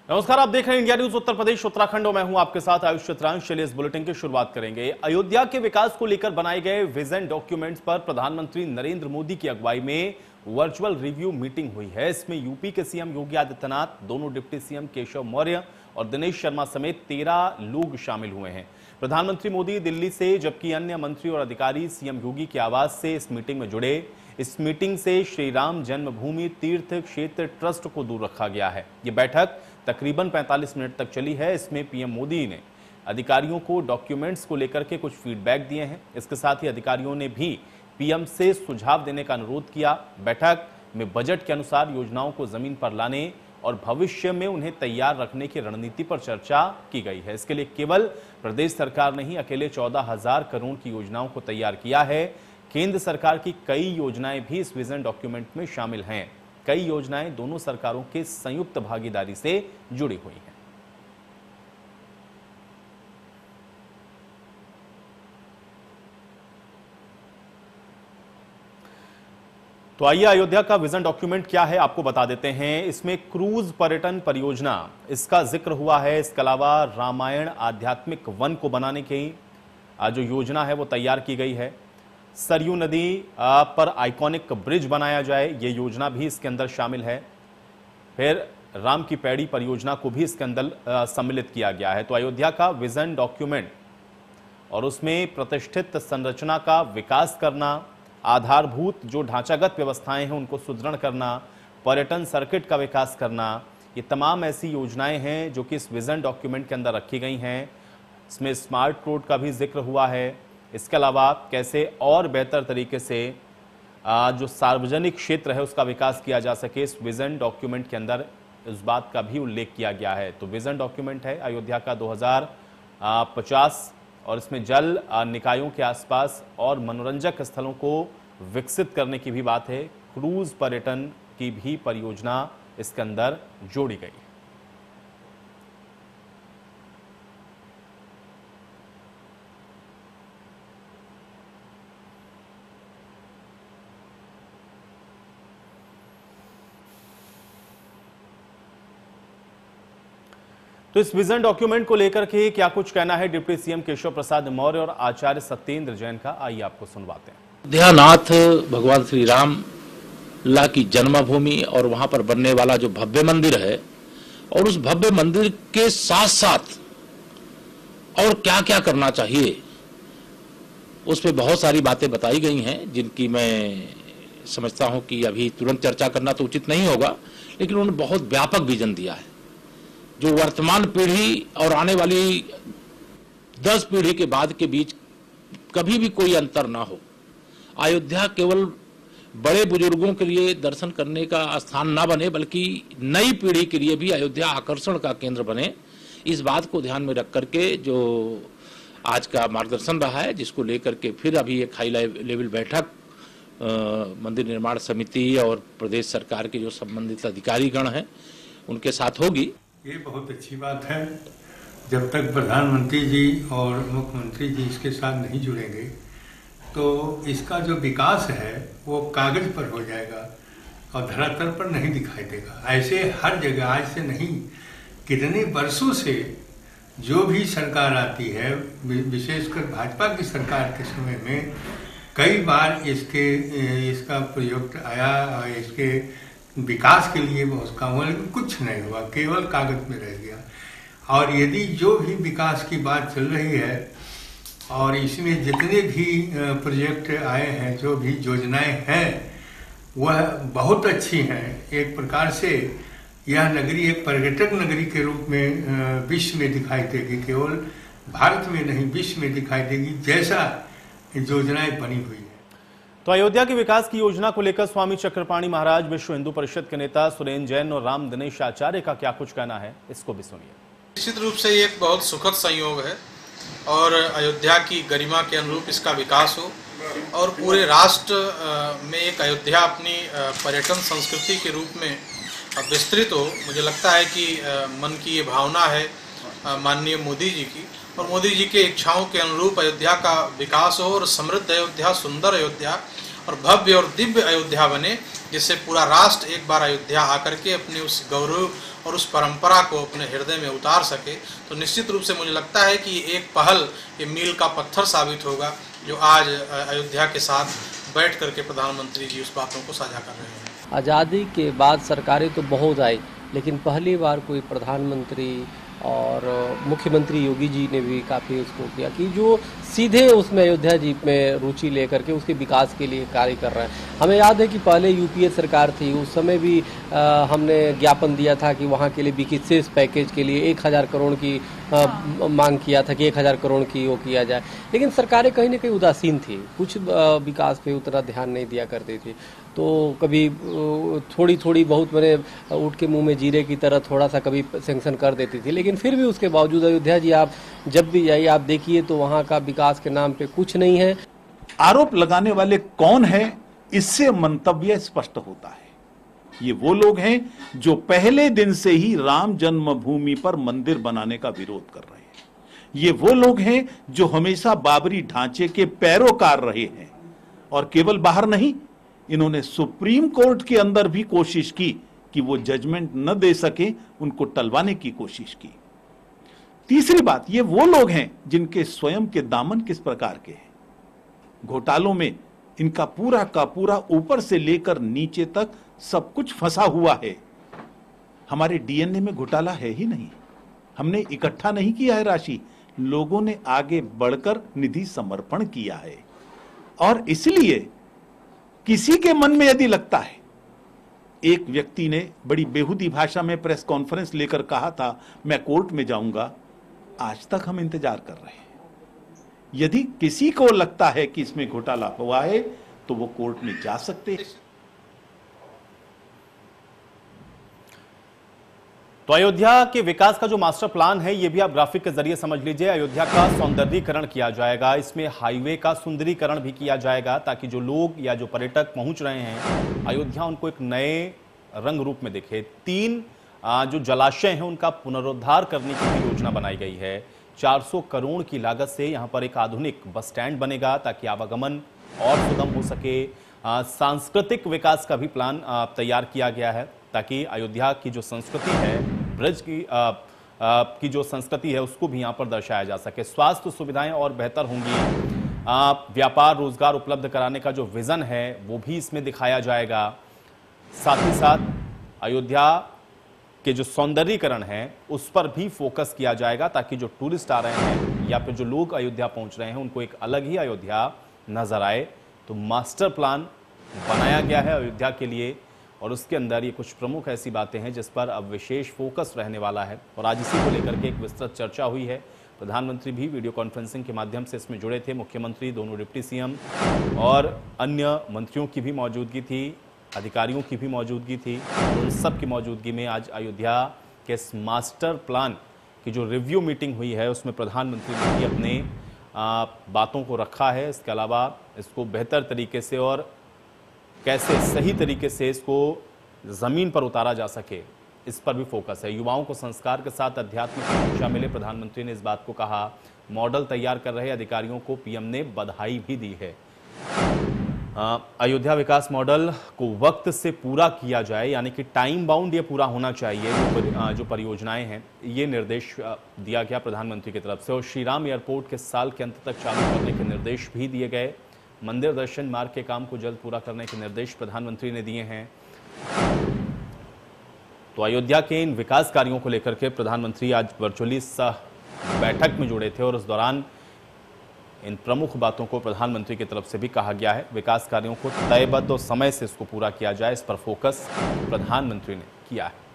नमस्कार, आप देख रहे हैं इंडिया न्यूज उत्तर प्रदेश उत्तराखंड और मैं हूं आपके साथ आयुष चित्रांश। चलिए इस बुलेटिन की शुरुआत करेंगे। अयोध्या के विकास को लेकर बनाए गए विजन डॉक्यूमेंट्स पर प्रधानमंत्री नरेंद्र मोदी की अगुवाई में वर्चुअल रिव्यू मीटिंग हुई है। इसमें यूपी के सीएम योगी आदित्यनाथ, दोनों डिप्टी सीएम केशव मौर्य और दिनेश शर्मा समेत 13 लोग शामिल हुए हैं। प्रधानमंत्री मोदी दिल्ली से, जबकि अन्य मंत्री और अधिकारी सीएम योगी के आवास से इस मीटिंग में जुड़े। इस मीटिंग से श्री राम जन्मभूमि तीर्थ क्षेत्र ट्रस्ट को दूर रखा गया है। ये बैठक तकरीबन 45 मिनट तक चली है। इसमें पीएम मोदी ने अधिकारियों को डॉक्यूमेंट्स को लेकर के कुछ फीडबैक दिए हैं। इसके साथ ही अधिकारियों ने भी पीएम से सुझाव देने का अनुरोध किया। बैठक में बजट के अनुसार योजनाओं को जमीन पर लाने और भविष्य में उन्हें तैयार रखने की रणनीति पर चर्चा की गई है। इसके लिए केवल प्रदेश सरकार नहीं, अकेले 14,000 करोड़ की योजनाओं को तैयार किया है। केंद्र सरकार की कई योजनाएं भी इस विजन डॉक्यूमेंट में शामिल हैं। कई योजनाएं दोनों सरकारों के संयुक्त भागीदारी से जुड़ी हुई हैं। तो आइए अयोध्या का विजन डॉक्यूमेंट क्या है आपको बता देते हैं। इसमें क्रूज पर्यटन परियोजना, इसका जिक्र हुआ है। इसके अलावा रामायण आध्यात्मिक वन को बनाने की जो योजना है वो तैयार की गई है। सरयू नदी पर आइकॉनिक ब्रिज बनाया जाए, ये योजना भी इसके अंदर शामिल है। फिर राम की पैड़ी परियोजना को भी इसके अंदर सम्मिलित किया गया है। तो अयोध्या का विजन डॉक्यूमेंट और उसमें प्रतिष्ठित संरचना का विकास करना, आधारभूत जो ढांचागत व्यवस्थाएं हैं उनको सुदृढ़ करना, पर्यटन सर्किट का विकास करना, ये तमाम ऐसी योजनाएं हैं जो कि इस विजन डॉक्यूमेंट के अंदर रखी गई हैं। इसमें स्मार्ट रोड का भी जिक्र हुआ है। इसके अलावा कैसे और बेहतर तरीके से जो सार्वजनिक क्षेत्र है उसका विकास किया जा सके, इस विजन डॉक्यूमेंट के अंदर इस बात का भी उल्लेख किया गया है। तो विजन डॉक्यूमेंट है अयोध्या का 2050 और इसमें जल निकायों के आसपास और मनोरंजक स्थलों को विकसित करने की भी बात है। क्रूज पर्यटन की भी परियोजना इसके अंदर जोड़ी गई है। तो इस विजन डॉक्यूमेंट को लेकर के क्या कुछ कहना है डिप्टी सीएम केशव प्रसाद मौर्य और आचार्य सत्येंद्र जैन का, आइए आपको सुनवाते हैं। अयोध्यानाथ भगवान श्री राम ला की जन्मभूमि और वहां पर बनने वाला जो भव्य मंदिर है, और उस भव्य मंदिर के साथ साथ और क्या क्या करना चाहिए, उस पर बहुत सारी बातें बताई गई हैं, जिनकी मैं समझता हूं कि अभी तुरंत चर्चा करना तो उचित नहीं होगा, लेकिन उन्होंने बहुत व्यापक विजन दिया है जो वर्तमान पीढ़ी और आने वाली 10 पीढ़ी के बाद के बीच कभी भी कोई अंतर ना हो। अयोध्या केवल बड़े बुजुर्गों के लिए दर्शन करने का स्थान ना बने, बल्कि नई पीढ़ी के लिए भी अयोध्या आकर्षण का केंद्र बने। इस बात को ध्यान में रख करके जो आज का मार्गदर्शन रहा है, जिसको लेकर के फिर अभी एक हाई लेवल बैठक मंदिर निर्माण समिति और प्रदेश सरकार के जो संबंधित अधिकारीगण हैं उनके साथ होगी। ये बहुत अच्छी बात है। जब तक प्रधानमंत्री जी और मुख्यमंत्री जी इसके साथ नहीं जुड़ेंगे तो इसका जो विकास है वो कागज पर हो जाएगा और धरातल पर नहीं दिखाई देगा। ऐसे हर जगह आज से नहीं, कितने वर्षों से जो भी सरकार आती है, विशेषकर भाजपा की सरकार के समय में कई बार इसका प्रयोग आया और इसके विकास के लिए बहुत काम हुआ, लेकिन कुछ नहीं हुआ, केवल कागज में रह गया। और यदि जो भी विकास की बात चल रही है और इसमें जितने भी प्रोजेक्ट आए हैं, जो भी योजनाएं हैं, वह बहुत अच्छी हैं। एक प्रकार से यह नगरी एक पर्यटक नगरी के रूप में विश्व में दिखाई देगी, केवल भारत में नहीं विश्व में दिखाई देगी, जैसा योजनाएं बनी हुई है। तो अयोध्या के विकास की योजना को लेकर स्वामी चक्रपाणी महाराज, विश्व हिंदू परिषद के नेता सुरेंद्र जैन और राम दिनेश आचार्य का क्या कुछ कहना है, इसको भी सुनिए। निश्चित रूप से ये एक बहुत सुखद संयोग है और अयोध्या की गरिमा के अनुरूप इसका विकास हो और पूरे राष्ट्र में एक अयोध्या अपनी पर्यटन संस्कृति के रूप में विस्तृत हो। मुझे लगता है कि मन की ये भावना है माननीय मोदी जी की, और मोदी जी के इच्छाओं के अनुरूप अयोध्या का विकास हो और समृद्ध अयोध्या, सुंदर अयोध्या और भव्य और दिव्य अयोध्या बने, जिससे पूरा राष्ट्र एक बार अयोध्या आकर के अपने उस गौरव और उस परंपरा को अपने हृदय में उतार सके। तो निश्चित रूप से मुझे लगता है कि एक पहल ये मील का पत्थर साबित होगा, जो आज अयोध्या के साथ बैठ करके प्रधानमंत्री जी उस बातों को साझा कर रहे हैं। आज़ादी के बाद सरकारें तो बहुत आई, लेकिन पहली बार कोई प्रधानमंत्री और मुख्यमंत्री योगी जी ने भी काफ़ी उसको किया कि जो सीधे उसमें अयोध्या जी में रुचि लेकर के उसके विकास के लिए कार्य कर रहे हैं। हमें याद है कि पहले यूपीए सरकार थी, उस समय भी हमने ज्ञापन दिया था कि वहाँ के लिए विशेष पैकेज के लिए 1000 करोड़ की मांग किया था कि 1000 करोड़ की वो किया जाए, लेकिन सरकारें कहीं ना कहीं उदासीन थी, कुछ विकास पे उतना ध्यान नहीं दिया करती थी। तो कभी थोड़ी थोड़ी बहुत मैंने ऊँट के मुंह में जीरे की तरह थोड़ा सा कभी सैंक्शन कर देती थी, लेकिन फिर भी उसके बावजूद अयोध्या जी आप जब भी जाइए आप देखिए तो वहाँ का विकास के नाम पे कुछ नहीं है। आरोप लगाने वाले कौन है, इससे मंतव्य स्पष्ट होता है। ये वो लोग हैं जो पहले दिन से ही राम जन्मभूमि पर मंदिर बनाने का विरोध कर रहे हैं। ये वो लोग हैं जो हमेशा बाबरी ढांचे के पैरोकार रहे हैं, और केवल बाहर नहीं, इन्होंने सुप्रीम कोर्ट के अंदर भी कोशिश की कि वो जजमेंट न दे सके, उनको टलवाने की कोशिश की। तीसरी बात, ये वो लोग हैं जिनके स्वयं के दामन किस प्रकार के हैं। घोटालों में इनका पूरा का पूरा ऊपर से लेकर नीचे तक सब कुछ फंसा हुआ है। हमारे डीएनए में घोटाला है ही नहीं, हमने इकट्ठा नहीं किया है राशि, लोगों ने आगे बढ़कर निधि समर्पण किया है। और इसलिए किसी के मन में यदि लगता है, एक व्यक्ति ने बड़ी बेहुदी भाषा में प्रेस कॉन्फ्रेंस लेकर कहा था मैं कोर्ट में जाऊंगा, आज तक हम इंतजार कर रहे हैं। यदि किसी को लगता है कि इसमें घोटाला हुआ है तो वो कोर्ट में जा सकते हैं। तो अयोध्या के विकास का जो मास्टर प्लान है, ये भी आप ग्राफिक के जरिए समझ लीजिए। अयोध्या का सौंदर्यीकरण किया जाएगा, इसमें हाईवे का सुंदरीकरण भी किया जाएगा, ताकि जो लोग या जो पर्यटक पहुंच रहे हैं अयोध्या, उनको एक नए रंग रूप में दिखे। 3 जो जलाशय हैं उनका पुनरुद्धार करने की भी योजना बनाई गई है। 400 करोड़ की लागत से यहां पर एक आधुनिक बस स्टैंड बनेगा, ताकि आवागमन और सुगम हो सके। सांस्कृतिक विकास का भी प्लान तैयार किया गया है, ताकि अयोध्या की जो संस्कृति है, ब्रज की जो संस्कृति है, उसको भी यहाँ पर दर्शाया जा सके। स्वास्थ्य सुविधाएं और बेहतर होंगी। व्यापार रोजगार उपलब्ध कराने का जो विजन है वो भी इसमें दिखाया जाएगा। साथ ही साथ अयोध्या के जो सौंदर्यीकरण है उस पर भी फोकस किया जाएगा, ताकि जो टूरिस्ट आ रहे हैं या फिर जो लोग अयोध्या पहुंच रहे हैं उनको एक अलग ही अयोध्या नजर आए। तो मास्टर प्लान बनाया गया है अयोध्या के लिए, और उसके अंदर ये कुछ प्रमुख ऐसी बातें हैं जिस पर अब विशेष फोकस रहने वाला है। और आज इसी को लेकर के एक विस्तृत चर्चा हुई है। प्रधानमंत्री भी वीडियो कॉन्फ्रेंसिंग के माध्यम से इसमें जुड़े थे। मुख्यमंत्री, दोनों डिप्टी सीएम और अन्य मंत्रियों की भी मौजूदगी थी, अधिकारियों की भी मौजूदगी थी। उन सब की मौजूदगी में आज अयोध्या के इस मास्टर प्लान की जो रिव्यू मीटिंग हुई है उसमें प्रधानमंत्री ने भी अपने बातों को रखा है। इसके अलावा इसको बेहतर तरीके से और कैसे सही तरीके से इसको ज़मीन पर उतारा जा सके, इस पर भी फोकस है। युवाओं को संस्कार के साथ अध्यात्म की शिक्षा मिले, प्रधानमंत्री ने इस बात को कहा। मॉडल तैयार कर रहे अधिकारियों को पीएम ने बधाई भी दी है। अयोध्या विकास मॉडल को वक्त से पूरा किया जाए, यानी कि टाइम बाउंड ये पूरा होना चाहिए। जो परियोजनाएं हैं, ये निर्देश दिया गया प्रधानमंत्री की तरफ से। और श्री राम एयरपोर्ट के साल के अंत तक चालू करने के निर्देश भी दिए गए। मंदिर दर्शन मार्ग के काम को जल्द पूरा करने के निर्देश प्रधानमंत्री ने दिए हैं। तो अयोध्या के इन विकास कार्यों को लेकर के प्रधानमंत्री आज वर्चुअली बैठक में जुड़े थे, और उस दौरान इन प्रमुख बातों को प्रधानमंत्री की तरफ से भी कहा गया है। विकास कार्यों को तयबद्ध और समय से इसको पूरा किया जाए, इस पर फोकस प्रधानमंत्री ने किया है।